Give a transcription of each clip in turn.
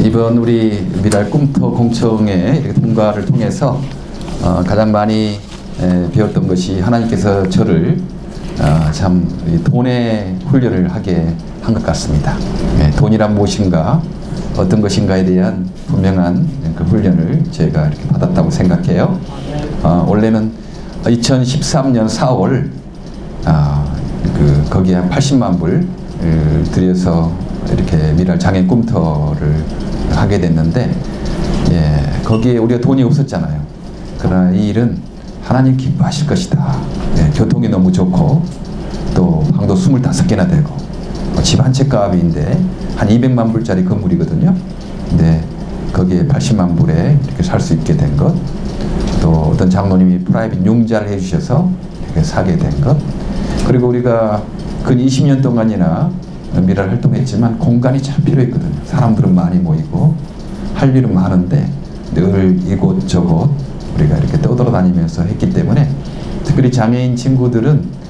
이번 우리 미랄 꿈터 공청회 이렇게 통과를 통해서 가장 많이 배웠던 것이 하나님께서 저를 참 돈의 훈련을 하게 한 것 같습니다. 돈이란 무엇인가, 어떤 것인가에 대한 분명한 그 훈련을 제가 이렇게 받았다고 생각해요. 원래는 2013년 4월 거기에 한 80만 불 들여서 이렇게 미랄 장애인 꿈터를 하게 됐는데, 거기에 우리가 돈이 없었잖아요. 그러나 이 일은 하나님 기뻐하실 것이다. 교통이 너무 좋고 또 방도 25개나 되고 집 한 채 값인데 한 200만 불짜리 건물이거든요. 근데 거기에 80만 불에 이렇게 살 수 있게 된 것, 또 어떤 장로님이 프라이빗 융자를 해주셔서 이렇게 사게 된 것, 그리고 우리가 근 20년 동안이나 미랄 활동했지만 공간이 참 필요했거든요. 사람들은 많이 모이고 할 일은 많은데 늘 이곳저곳 우리가 이렇게 떠돌아다니면서 했기 때문에, 특별히 장애인 친구들은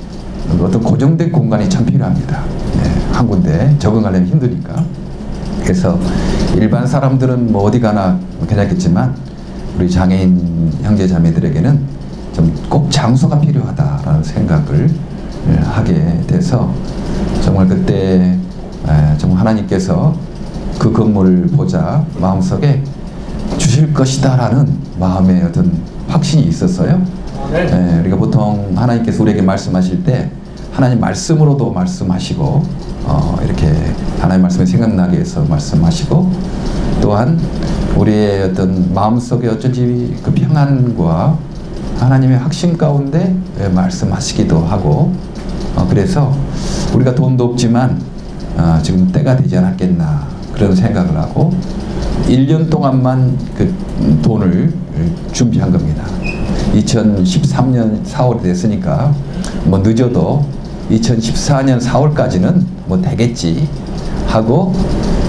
어떤 고정된 공간이 참 필요합니다. 한 군데 적응하려면 힘드니까. 그래서 일반 사람들은 뭐 어디 가나 괜찮겠지만 우리 장애인 형제 자매들에게는 좀 꼭 장소가 필요하다라는 생각을 하게 돼서, 정말 그때 정말 하나님께서 그 건물을 보자 마음속에 주실 것이다 라는 마음의 어떤 확신이 있었어요. 우리가 보통 하나님께서 우리에게 말씀하실 때 하나님 말씀으로도 말씀하시고 이렇게 하나님 말씀이 생각나게 해서 말씀하시고, 또한 우리의 어떤 마음속에 어쩐지 그 평안과 하나님의 확신 가운데 말씀하시기도 하고, 그래서 우리가 돈도 없지만 지금 때가 되지 않았겠나 그런 생각을 하고 1년 동안만 그 돈을 준비한 겁니다. 2013년 4월이 됐으니까 뭐 늦어도 2014년 4월까지는 뭐 되겠지 하고,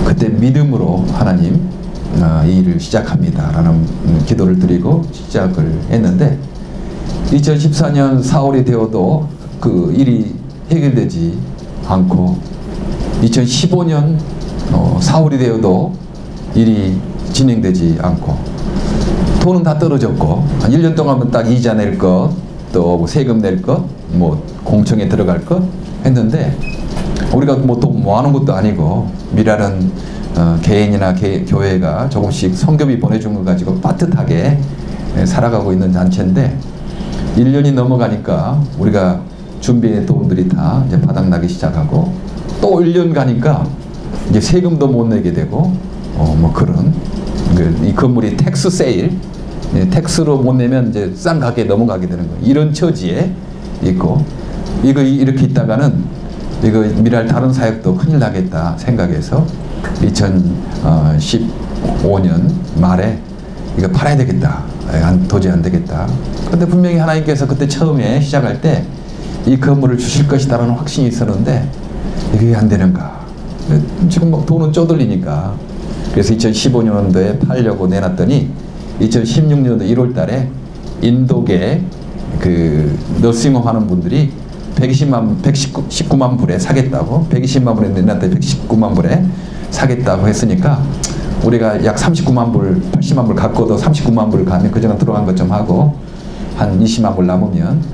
그때 믿음으로 하나님 이 일을 시작합니다 라는 기도를 드리고 시작을 했는데, 2014년 4월이 되어도 그 일이 해결되지 않고 2015년 4월이 되어도 일이 진행되지 않고 돈은 다 떨어졌고, 한 1년 동안은 딱 이자 낼 것, 또 뭐 세금 낼 것, 뭐 공청에 들어갈 것 했는데, 우리가 뭐 돈 모아놓은 것도 아니고 미랄은 개인이나 교회가 조금씩 성교비 보내준 거 가지고 빠듯하게 살아가고 있는 단체인데, 1년이 넘어가니까 우리가 준비의 돈들이 다 이제 바닥나기 시작하고, 또 1년 가니까 이제 세금도 못 내게 되고 뭐 그런 이 건물이 텍스 세일, 텍스로 못 내면 이제 싼 가게에 넘어가게 되는 거예요. 이런 처지에 있고, 이거 이렇게 있다가는 이거 미랄 다른 사역도 큰일 나겠다 생각해서 2015년 말에 이거 팔아야 되겠다. 도저히 안 되겠다. 근데 분명히 하나님께서 그때 처음에 시작할 때 이 건물을 주실 것이다라는 확신이 있었는데 이게 안 되는가. 지금 막 돈은 쪼들리니까. 그래서 2015년도에 팔려고 내놨더니 2016년도 1월 달에 인도계 그 너싱홈 하는 분들이 119만 불에 사겠다고, 120만 불에 내놨더니 119만 불에 사겠다고 했으니까, 우리가 약 39만 불, 80만 불 갖고도 39만 불 가면 그전에 들어간 것 좀 하고 한 20만 불 남으면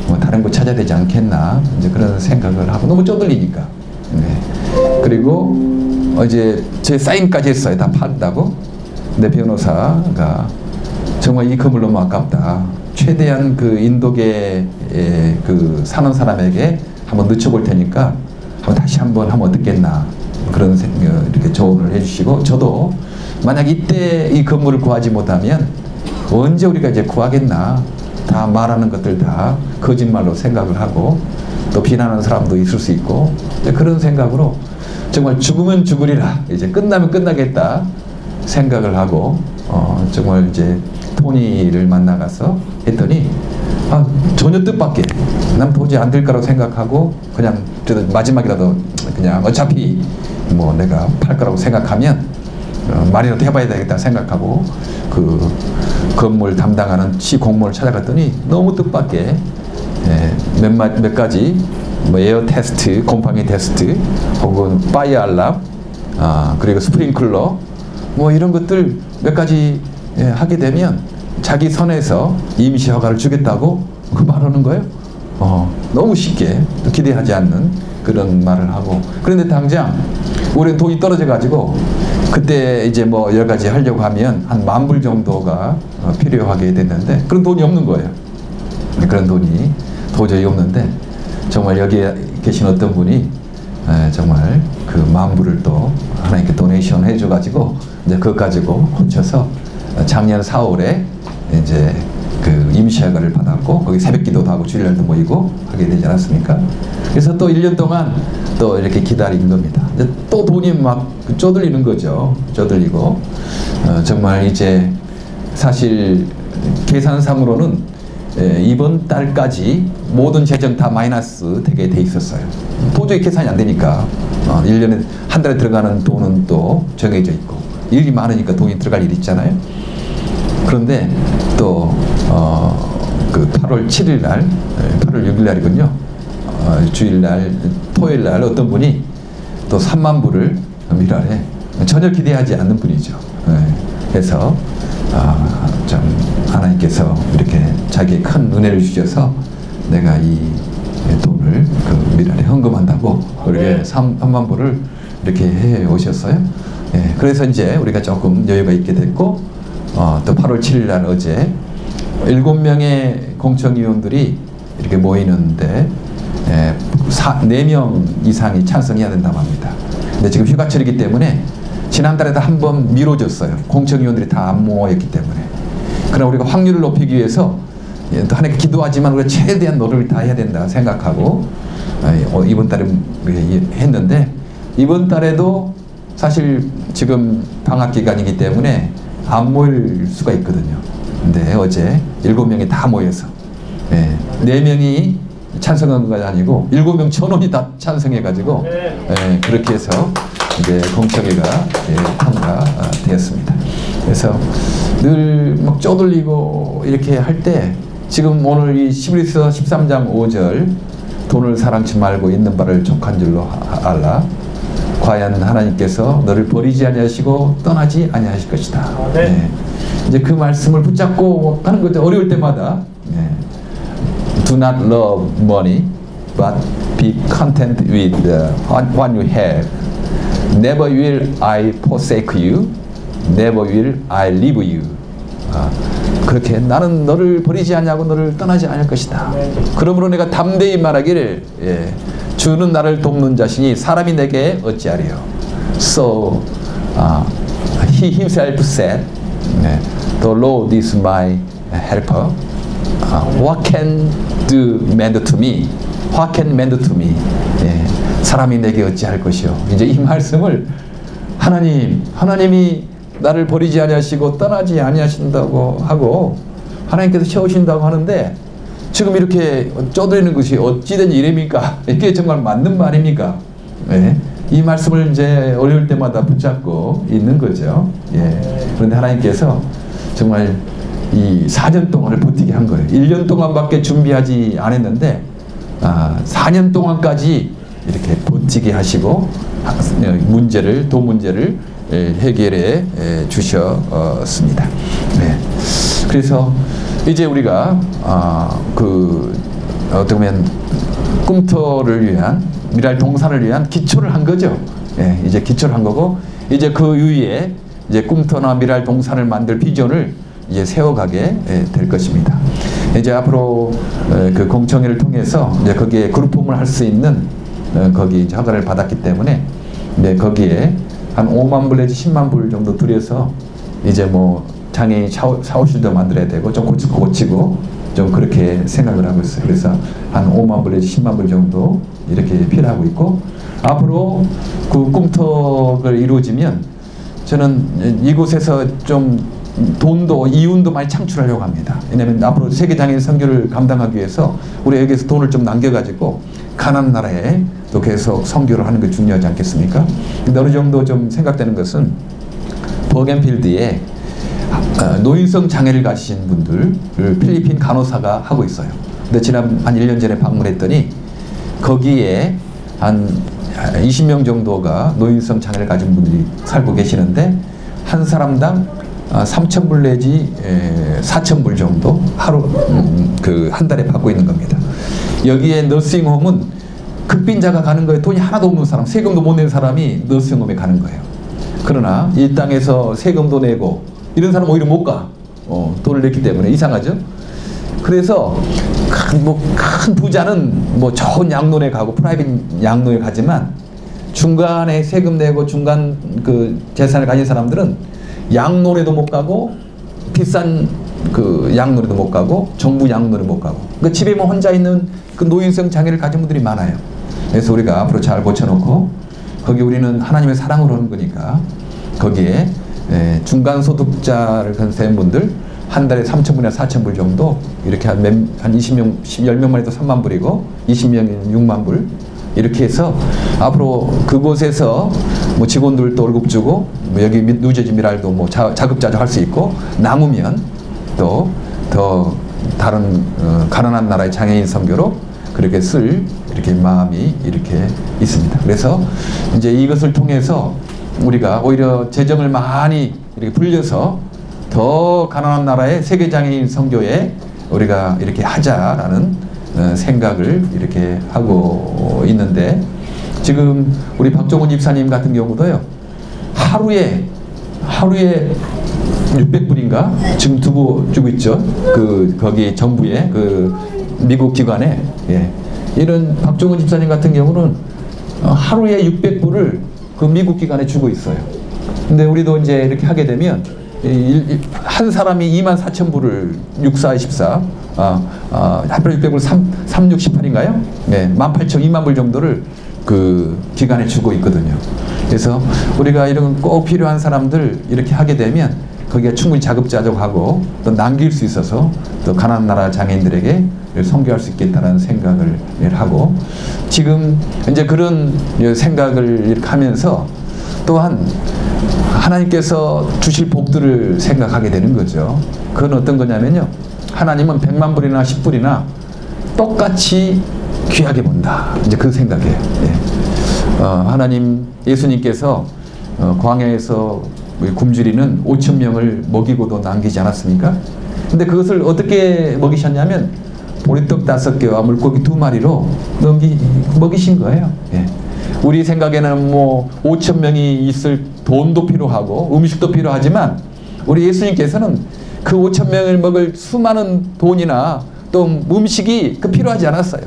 뭐 다른 거 찾아야 되지 않겠나, 이제 그런 생각을 하고, 너무 쪼들리니까. 그리고 이제 제 사인까지 했어요. 다 판다고. 내 변호사가 정말 이 건물 너무 아깝다. 최대한 그 인도계 그 사는 사람에게 한번 늦춰볼 테니까 다시 한번 하면 어떻겠나, 그런 이렇게 조언을 해주시고, 저도 만약 이때 이 건물을 구하지 못하면 언제 우리가 이제 구하겠나, 다 말하는 것들 다 거짓말로 생각을 하고 또 비난하는 사람도 있을 수 있고, 그런 생각으로 정말 죽으면 죽으리라, 이제 끝나면 끝나겠다 생각을 하고 정말 이제 토니를 만나가서 했더니 전혀 뜻밖의, 난 도저히 안 될 거라고 생각하고 그냥 마지막이라도 그냥 어차피 뭐 내가 팔 거라고 생각하면 말이라도 해봐야 되겠다 생각하고 그 건물 담당하는 시 공무원을 찾아갔더니 너무 뜻밖의 몇 가지 뭐 에어 테스트, 곰팡이 테스트, 혹은 파이어 알람, 그리고 스프링클러 뭐 이런 것들 몇 가지 하게 되면 자기 선에서 임시 허가를 주겠다고 그 말하는 거예요. 너무 쉽게 기대하지 않는 그런 말을 하고, 그런데 당장 우리는 돈이 떨어져 가지고 그때 이제 뭐 여러 가지 하려고 하면 한 10,000불 정도가 필요하게 됐는데 그런 돈이 없는 거예요. 그런 돈이 도저히 없는데 정말 여기에 계신 어떤 분이 정말 그 10,000불을 또 하나님께 도네이션 해줘 가지고 이제 그것 가지고 훔쳐서 작년 4월에 이제 그 임시허가를 받았고 거기 새벽기도도 하고 주일날도 모이고 하게 되지 않았습니까? 그래서 또 1년 동안 또 이렇게 기다린 겁니다. 또 돈이 막 쪼들리는 거죠. 쪼들리고 정말 이제 사실 계산상으로는 이번 달까지 모든 재정 다 마이너스 되게 돼 있었어요. 도저히 계산이 안 되니까 1년에 한 달에 들어가는 돈은 또 정해져 있고 일이 많으니까 돈이 들어갈 일이 있잖아요. 그런데 또 그 8월 7일 날, 8월 6일 날이군요. 주일날, 토요일날 어떤 분이 또 30,000불을 미랄에 전혀 기대하지 않는 분이죠. 그래서 좀 하나님께서 이렇게 자기의 큰 은혜를 주셔서 내가 이 돈을 그 미랄에 헌금한다고 그렇게 30,000불을 이렇게 해 오셨어요. 그래서 이제 우리가 조금 여유가 있게 됐고, 또 8월 7일 날 어제 7명의 공청위원들이 이렇게 모이는데 4명 이상이 찬성해야 된다고 합니다. 근데 지금 휴가철이기 때문에 지난달에도 한번 미뤄졌어요. 공청위원들이 다 안 모였기 때문에. 그러나 우리가 확률을 높이기 위해서 또 하나님께 기도하지만 우리가 최대한 노력을 다 해야 된다 생각하고 이번 달에 했는데, 이번 달에도 사실 지금 방학 기간이기 때문에 안 모일 수가 있거든요. 근데 어제 7명이 다 모여서 4명이 찬성한 건 아니고 7명 전원이 다 찬성해가지고 그렇게 해서 이제 공청회가 통과되었습니다. 그래서 늘 막 쪼들리고 이렇게 할 때 지금 오늘 이 히브리서 13장 5절 돈을 사랑치 말고 있는 바를 족한 줄로 알라. 과연 하나님께서 너를 버리지 아니하시고 떠나지 아니하실 것이다. 이제 그 말씀을 붙잡고 하는 것도 어려울 때마다 Do not love money, but be content with what you have. Never will I forsake you. Never will I leave you. 그렇게 나는 너를 버리지 아니하고 너를 떠나지 않을 것이다. 그러므로 내가 담대히 말하기를 주는 나를 돕는 자신이 사람이 내게 어찌하리요. So he himself said, The Lord is my helper. What can do man to me? What can man to me? 사람이 내게 어찌할 것이요. 이제 이 말씀을 하나님이 나를 버리지 아니하시고 떠나지 아니하신다고 하고 하나님께서 채우신다고 하는데, 지금 이렇게 쪼드리는 것이 어찌된 일입니까? 이게 정말 맞는 말입니까? 이 말씀을 이제 어려울 때마다 붙잡고 있는 거죠. 그런데 하나님께서 정말 이 4년 동안을 버티게 한 거예요. 1년 동안밖에 준비하지 않았는데 4년 동안까지 이렇게 버티게 하시고 돈 문제를 해결해 주셨습니다. 그래서 이제 우리가 어떻게 보면 꿈터를 위한 미랄 동산을 위한 기초를 한 거죠. 이제 기초를 한 거고, 이제 그 위에 이제 꿈터나 미랄 동산을 만들 비전을 이제 세워가게 될 것입니다. 이제 앞으로 그 공청회를 통해서 이제 거기에 그룹홈을 할 수 있는 거기 이제 허가를 받았기 때문에 이제 거기에 한 50,000불 내지 100,000불 정도 들여서 이제 뭐 장애인 샤워실도 만들어야 되고 좀 고치고 좀 그렇게 생각을 하고 있어요. 그래서 한 50,000불 내지 100,000불 정도 이렇게 필요하고 있고, 앞으로 그 꿈터가 이루어지면 저는 이곳에서 좀 돈도 이윤도 많이 창출하려고 합니다. 왜냐하면 앞으로 세계장애인 선교를 감당하기 위해서 우리 여기서 돈을 좀 남겨가지고 가나안 나라에 또 계속 선교를 하는 게 중요하지 않겠습니까? 근데 어느 정도 좀 생각되는 것은 버겐필드에 노인성 장애를 가지신 분들을 필리핀 간호사가 하고 있어요. 근데 지난 한 1년 전에 방문했더니 거기에 한 20명 정도가 노인성 장애를 가진 분들이 살고 계시는데 한 사람당 3,000불 내지 4,000불 정도 하루 한 달에 받고 있는 겁니다. 여기에 너싱홈은 극빈자가 가는 거예요. 돈이 하나도 없는 사람, 세금도 못 낸 사람이 너싱홈에 가는 거예요. 그러나 이 땅에서 세금도 내고 이런 사람 오히려 못 가. 돈을 냈기 때문에. 이상하죠? 그래서 큰 부자는 뭐 좋은 양론에 가고 프라이빗 양론에 가지만 중간에 세금 내고 중간 그 재산을 가진 사람들은 양론에도 못 가고 비싼 그 양론에도 못 가고 정부 양론에 못 가고 그 집에 뭐 혼자 있는 그 노인성 장애를 가진 분들이 많아요. 그래서 우리가 앞으로 잘 고쳐놓고 거기 우리는 하나님의 사랑으로 하는 거니까 거기에 중간 소득자를 건세한 분들 한 달에 3,000불이나 4,000불 정도 이렇게 한 20명, 10명만 해도 3만 불이고 20명이면 6만 불 이렇게 해서 앞으로 그곳에서 뭐 직원들도 월급 주고 뭐 여기 뉴저지 미랄도 뭐 자급자족 할 수 있고 남으면 또 더 다른 가난한 나라의 장애인 선교로 그렇게 쓸 이렇게 마음이 이렇게 있습니다. 그래서 이제 이것을 통해서 우리가 오히려 재정을 많이 이렇게 불려서 더 가난한 나라의 세계장애인 선교에 우리가 이렇게 하자라는 생각을 이렇게 하고 있는데 지금 우리 박종훈 집사님 같은 경우도요 하루에 600불인가 지금 주고 있죠. 거기 정부에 그 미국 기관에 이런 박종훈 집사님 같은 경우는 하루에 600불을 그 미국 기관에 주고 있어요. 근데 우리도 이제 이렇게 하게 되면 한 사람이 24,000불을 6, 4, 24 하루에 600불 3, 6, 18인가요? 18,000, 2만 불 정도를 그 기관에 주고 있거든요. 그래서 우리가 이런 꼭 필요한 사람들 이렇게 하게 되면 거기에 충분히 자급자족하고 또 남길 수 있어서 또 가난한 나라 장애인들에게 선교할 수 있겠다는 생각을 하고 지금 이제 그런 생각을 이렇게 하면서 또한 하나님께서 주실 복들을 생각하게 되는 거죠. 그건 어떤 거냐면요. 하나님은 100만 불이나 10불이나 똑같이 귀하게 본다. 이제 그 생각이에요. 하나님 예수님께서 광야에서 굶주리는 5,000명을 먹이고도 남기지 않았습니까? 근데 그것을 어떻게 먹이셨냐면 보리떡 5개와 물고기 2마리로 먹이신 거예요. 우리 생각에는 뭐 5,000명이 있을 돈도 필요하고 음식도 필요하지만 우리 예수님께서는 그 5,000명을 먹을 수많은 돈이나 또 음식이 필요하지 않았어요.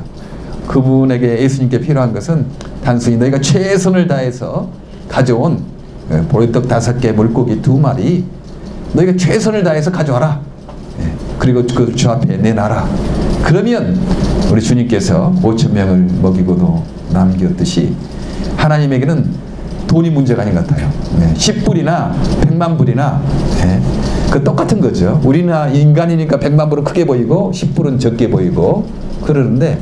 그분에게 예수님께 필요한 것은 단순히 너희가 최선을 다해서 가져온 보리떡 5개 물고기 2마리 너희가 최선을 다해서 가져와라. 그리고 그 주 앞에 내놔라. 그러면 우리 주님께서 5,000명을 먹이고도 남겼듯이 하나님에게는 돈이 문제가 아닌 것 같아요. 10불이나 100만 불이나 그 똑같은 거죠. 우리는 인간이니까 100만 불은 크게 보이고 10불은 적게 보이고 그러는데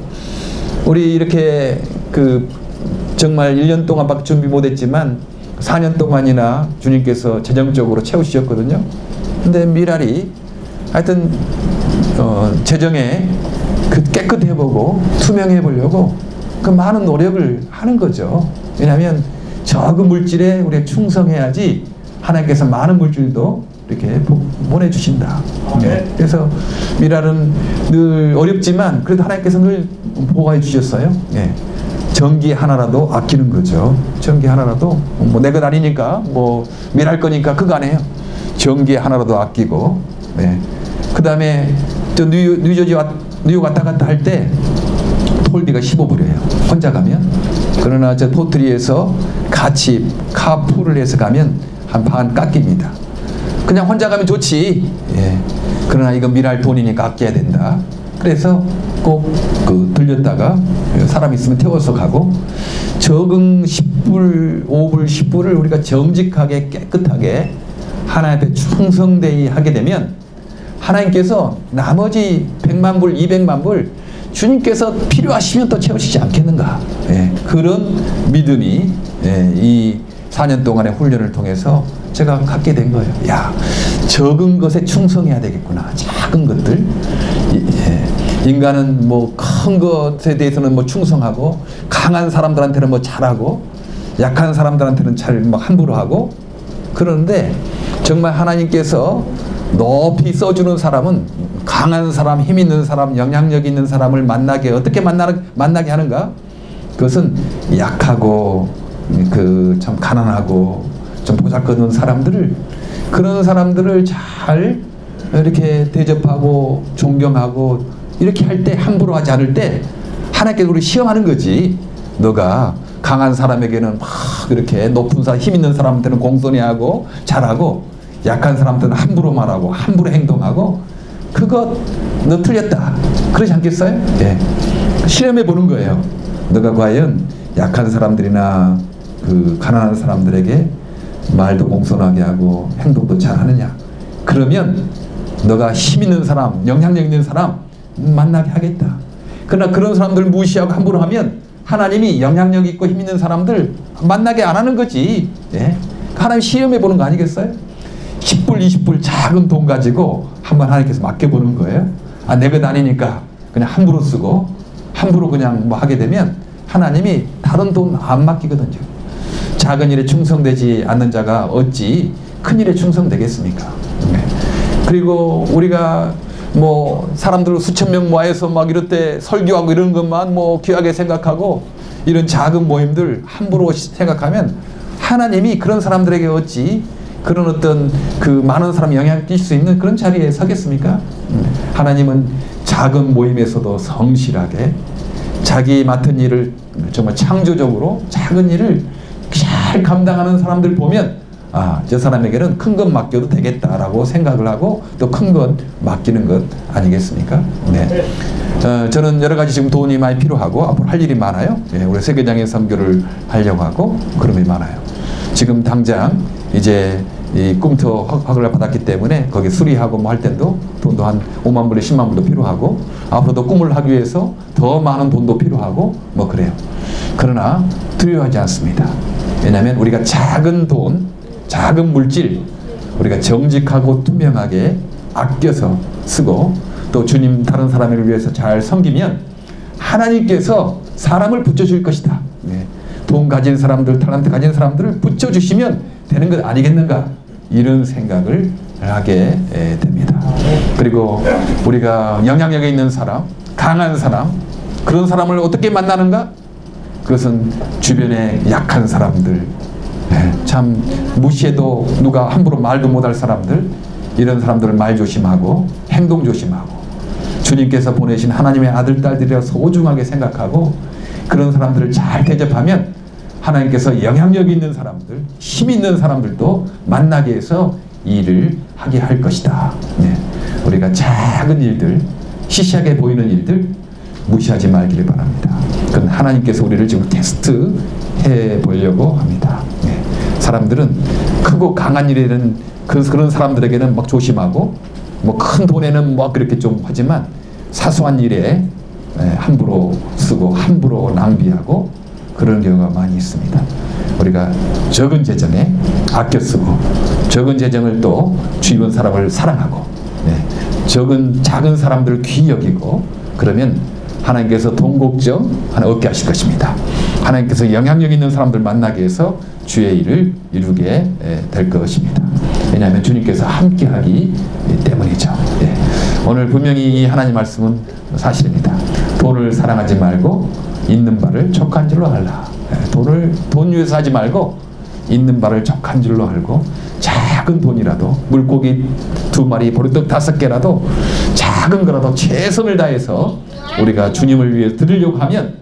우리 이렇게 정말 1년 동안밖에 준비 못했지만 4년 동안이나 주님께서 재정적으로 채우시셨거든요. 근데 미랄이 하여튼 재정에 깨끗해보고 투명해보려고 그 많은 노력을 하는 거죠. 왜냐하면 적은 물질에 우리가 충성해야지 하나님께서 많은 물질도 이렇게 보내주신다. 그래서 미랄은 늘 어렵지만 그래도 하나님께서 늘 보호해 주셨어요. 전기 하나라도 아끼는 거죠. 전기 하나라도 뭐 내 것 아니니까 뭐 미랄 거니까 그거 안 해요. 전기 하나라도 아끼고 그 다음에 또 뉴욕 왔다 갔다 할 때 톨비가 15불이에요. 혼자 가면. 그러나 저 포트리에서 같이 카풀을 해서 가면 한 반 깎입니다. 그냥 혼자 가면 좋지. 그러나 이건 미랄 돈이니까 아껴야 된다. 그래서 꼭 들렸다가 사람 있으면 태워서 가고 적응 10불, 5불, 10불을 우리가 정직하게 깨끗하게 하나님 앞에 충성되이 하게 되면 하나님께서 나머지 100만 불, 200만 불 주님께서 필요하시면 또 채우시지 않겠는가. 그런 믿음이 이 4년 동안의 훈련을 통해서 제가 갖게 된 거예요. 야, 적은 것에 충성해야 되겠구나. 작은 것들. 인간은 뭐 큰 것에 대해서는 뭐 충성하고 강한 사람들한테는 뭐 잘하고 약한 사람들한테는 잘 막 함부로 하고 그러는데 정말 하나님께서 높이 써주는 사람은 강한 사람, 힘 있는 사람, 영향력 있는 사람을 만나게 어떻게 만나게 하는가? 그것은 약하고 그 참 가난하고 좀 보잘것없는 사람들을 그런 사람들을 잘 이렇게 대접하고 존경하고 이렇게 할 때 함부로 하지 않을 때 하나님께서 우리 시험하는 거지. 너가 강한 사람에게는 막 이렇게 높은 사람, 힘 있는 사람한테는 공손히 하고 잘하고 약한 사람한테는 함부로 말하고 함부로 행동하고 그거 너 틀렸다. 그러지 않겠어요? 예. 실험해 보는 거예요. 너가 과연 약한 사람들이나 그 가난한 사람들에게 말도 공손하게 하고 행동도 잘하느냐. 그러면 너가 힘 있는 사람, 영향력 있는 사람 만나게 하겠다. 그러나 그런 사람들 무시하고 함부로 하면 하나님이 영향력 있고 힘 있는 사람들 만나게 안 하는 거지. 예? 하나님 시험해 보는 거 아니겠어요? 10불, 20불 작은 돈 가지고 한번 하나님께서 맡겨보는 거예요. 아, 내 것 아니니까 그냥 함부로 쓰고 함부로 그냥 뭐 하게 되면 하나님이 다른 돈 안 맡기거든요. 작은 일에 충성되지 않는 자가 어찌 큰 일에 충성되겠습니까? 네. 그리고 우리가 뭐 사람들 수천 명 모아서 막 이럴 때 설교하고 이런 것만 뭐 귀하게 생각하고 이런 작은 모임들 함부로 생각하면 하나님이 그런 사람들에게 어찌 그런 어떤 그 많은 사람이 영향을 끼칠 수 있는 그런 자리에 서겠습니까? 하나님은 작은 모임에서도 성실하게 자기 맡은 일을 정말 창조적으로 작은 일을 잘 감당하는 사람들 보면 아, 저 사람에게는 큰 것 맡겨도 되겠다라고 생각을 하고 또 큰 것 맡기는 것 아니겠습니까? 네. 저는 여러 가지 지금 돈이 많이 필요하고 앞으로 할 일이 많아요. 예, 우리 세계장애 선교를 하려고 하고 그런 일이 많아요. 지금 당장 이제 이 꿈터 허가를 받았기 때문에 거기 수리하고 뭐 할 때도 돈도 한 5만 불에 10만 불도 필요하고 앞으로도 꿈을 하기 위해서 더 많은 돈도 필요하고 뭐 그래요. 그러나 두려워하지 않습니다. 왜냐하면 우리가 작은 돈, 작은 물질 우리가 정직하고 투명하게 아껴서 쓰고 또 주님 다른 사람을 위해서 잘 섬기면 하나님께서 사람을 붙여줄 것이다. 네. 돈 가진 사람들, 탤런트 가진 사람들을 붙여주시면 되는 것 아니겠는가 이런 생각을 하게 됩니다. 그리고 우리가 영향력에 있는 사람, 강한 사람 그런 사람을 어떻게 만나는가? 그것은 주변에 약한 사람들 참 무시해도 누가 함부로 말도 못할 사람들 이런 사람들을 말 조심하고 행동 조심하고 주님께서 보내신 하나님의 아들 딸들이라 소중하게 생각하고 그런 사람들을 잘 대접하면 하나님께서 영향력 있는 사람들 힘 있는 사람들도 만나게 해서 일을 하게 할 것이다. 네. 우리가 작은 일들 시시하게 보이는 일들 무시하지 말기를 바랍니다. 그건 하나님께서 우리를 지금 테스트해 보려고 합니다. 네. 사람들은 크고 강한 일에는 그런 사람들에게는 막 조심하고 뭐 큰 돈에는 뭐 그렇게 좀 하지만 사소한 일에 함부로 쓰고 함부로 낭비하고 그런 경우가 많이 있습니다. 우리가 적은 재정에 아껴 쓰고 적은 재정을 또 주변 사람을 사랑하고 작은 사람들을 귀히 여기고 그러면 하나님께서 돈 걱정 하나 없게 하실 것입니다. 하나님께서 영향력 있는 사람들 만나게 해서 주의 일을 이루게 될 것입니다. 왜냐하면 주님께서 함께하기 때문이죠. 예. 오늘 분명히 이 하나님 말씀은 사실입니다. 돈을 사랑하지 말고 있는 바를 족한 줄로 알라. 돈 위해서 하지 말고 있는 바를 족한 줄로 알고 작은 돈이라도 물고기 2마리 보리떡 5개라도 작은 거라도 최선을 다해서 우리가 주님을 위해 드리려고 하면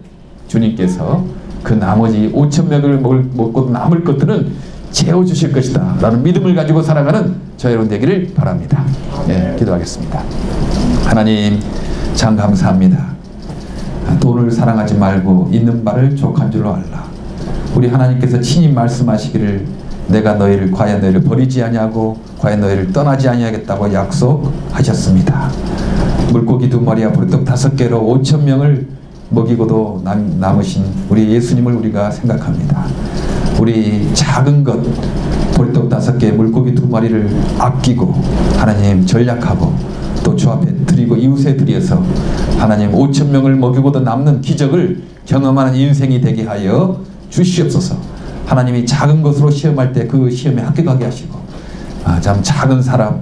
주님께서 그 나머지 5,000명을 먹고 남을 것들은 채워주실 것이다 라는 믿음을 가지고 살아가는 저 여러분 되기를 바랍니다. 예, 기도하겠습니다. 하나님 참 감사합니다. 돈을 사랑하지 말고 있는 바를 족한 줄로 알라. 우리 하나님께서 친히 말씀하시기를 내가 과연 너희를 버리지 아니하고 과연 너희를 떠나지 아니하겠다고 약속하셨습니다. 물고기 2마리와 보리떡 5개로 5,000명을 먹이고도 남으신 우리 예수님을 우리가 생각합니다. 우리 작은 것 보리떡 5개 물고기 2마리를 아끼고 하나님 전략하고 또 주 앞에 드리고 이웃에 드려서 하나님 5,000명을 먹이고도 남는 기적을 경험하는 인생이 되게 하여 주시옵소서. 하나님이 작은 것으로 시험할 때 그 시험에 합격하게 하시고 참 작은 사람,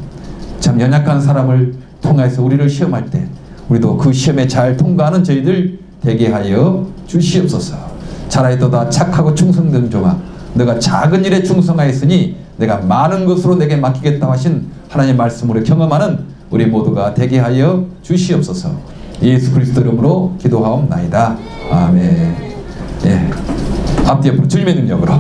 참 연약한 사람을 통해서 우리를 시험할 때 우리도 그 시험에 잘 통과하는 저희들 되게 하여 주시옵소서. 잘하였도다 착하고 충성된 종아, 너가 작은 일에 충성하였으니 내가 많은 것으로 내게 맡기겠다 하신 하나님의 말씀으로 경험하는 우리 모두가 되게 하여 주시옵소서. 예수 그리스도 이름으로 기도하옵나이다. 아멘. 예. 앞뒤 옆으로 주님의 능력으로.